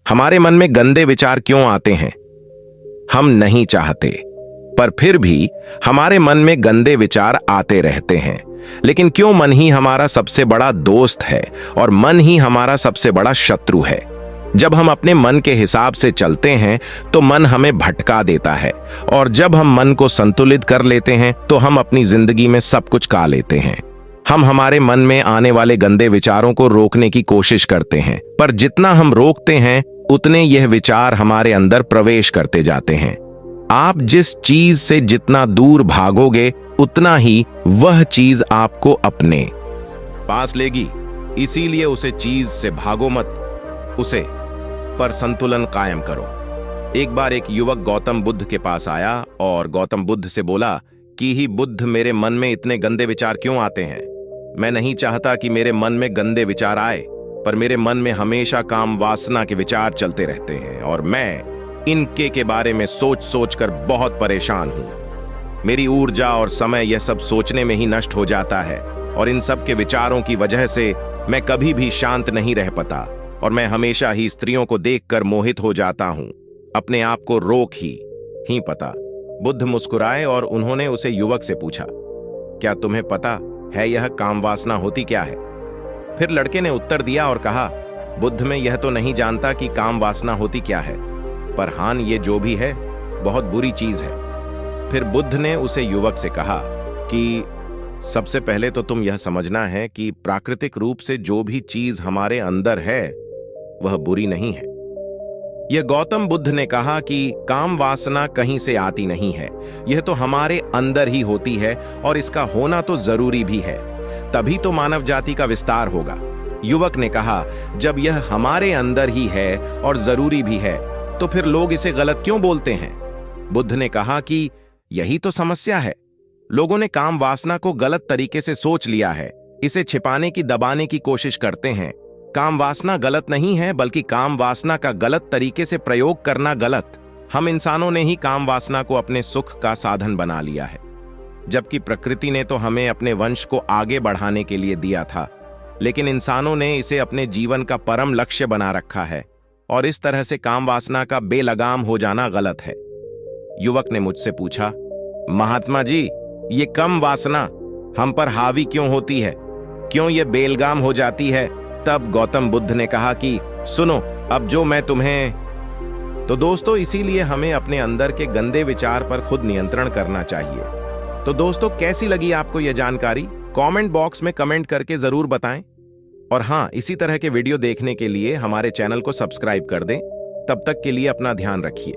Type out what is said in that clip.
हमारे मन में गंदे विचार क्यों आते हैं? हम नहीं चाहते, पर फिर भी हमारे मन में गंदे विचार आते रहते हैं। लेकिन क्यों मन ही हमारा सबसे बड़ा दोस्त है और मन ही हमारा सबसे बड़ा शत्रु है? जब हम अपने मन के हिसाब से चलते हैं तो मन हमें भटका देता है, और जब हम मन को संतुलित कर लेते हैं तो हम अपनी जिंदगी में सब कुछ पा लेते हैं। हम हमारे मन में आने वाले गंदे विचारों को रोकने की कोशिश करते हैं, पर जितना हम रोकते हैं उतने यह विचार हमारे अंदर प्रवेश करते जाते हैं। आप जिस चीज से जितना दूर भागोगे उतना ही वह चीज आपको अपने पास लेगी। इसीलिए उसे चीज से भागो मत, उसे पर संतुलन कायम करो। एक बार एक युवक गौतम बुद्ध के पास आया और गौतम बुद्ध से बोला कि ही बुद्ध, मेरे मन में इतने गंदे विचार क्यों आते हैं? मैं नहीं चाहता कि मेरे मन में गंदे विचार आए, पर मेरे मन में हमेशा काम वासना के विचार चलते रहते हैं और मैं इनके के बारे में सोच सोच कर बहुत परेशान हूं। मेरी ऊर्जा और समय यह सब सोचने में ही नष्ट हो जाता है, और इन सब के विचारों की वजह से मैं कभी भी शांत नहीं रह पाता, और मैं हमेशा ही स्त्रियों को देखकर मोहित हो जाता हूं। अपने आप को रोक ही पता। बुद्ध मुस्कुराए और उन्होंने उसे युवक से पूछा, क्या तुम्हें पता है यह काम वासना होती क्या है? फिर लड़के ने उत्तर दिया और कहा, बुद्ध, मैं यह तो नहीं जानता कि काम वासना होती क्या है, पर हाँ, ये जो भी है बहुत बुरी चीज है। फिर बुद्ध ने उसे युवक से कहा कि सबसे पहले तो तुम यह समझना है कि प्राकृतिक रूप से जो भी चीज हमारे अंदर है वह बुरी नहीं है। यह गौतम बुद्ध ने कहा कि काम वासना कहीं से आती नहीं है, यह तो हमारे अंदर ही होती है, और इसका होना तो जरूरी भी है, तभी तो मानव जाति का विस्तार होगा। युवक ने कहा, जब यह हमारे अंदर ही है और जरूरी भी है तो फिर लोग इसे गलत क्यों बोलते हैं? बुद्ध ने कहा कि यही तो समस्या है, लोगों ने काम वासना को गलत तरीके से सोच लिया है, इसे छिपाने की, दबाने की कोशिश करते हैं। काम वासना गलत नहीं है, बल्कि काम वासना का गलत तरीके से प्रयोग करना गलत। हम इंसानों ने ही काम वासना को अपने सुख का साधन बना लिया है, जबकि प्रकृति ने तो हमें अपने वंश को आगे बढ़ाने के लिए दिया था, लेकिन इंसानों ने इसे अपने जीवन का परम लक्ष्य बना रखा है, और इस तरह से काम वासना का बेलगाम हो जाना गलत है। युवक ने मुझसे पूछा, महात्मा जी, ये कम वासना हम पर हावी क्यों होती है, क्यों ये बेलगाम हो जाती है? तब गौतम बुद्ध ने कहा कि सुनो, अब जो मैं तुम्हें तो दोस्तों, इसीलिए हमें अपने अंदर के गंदे विचार पर खुद नियंत्रण करना चाहिए। तो दोस्तों, कैसी लगी आपको यह जानकारी? कमेंट बॉक्स में कमेंट करके जरूर बताएं, और हाँ, इसी तरह के वीडियो देखने के लिए हमारे चैनल को सब्सक्राइब कर दें। तब तक के लिए अपना ध्यान रखिए।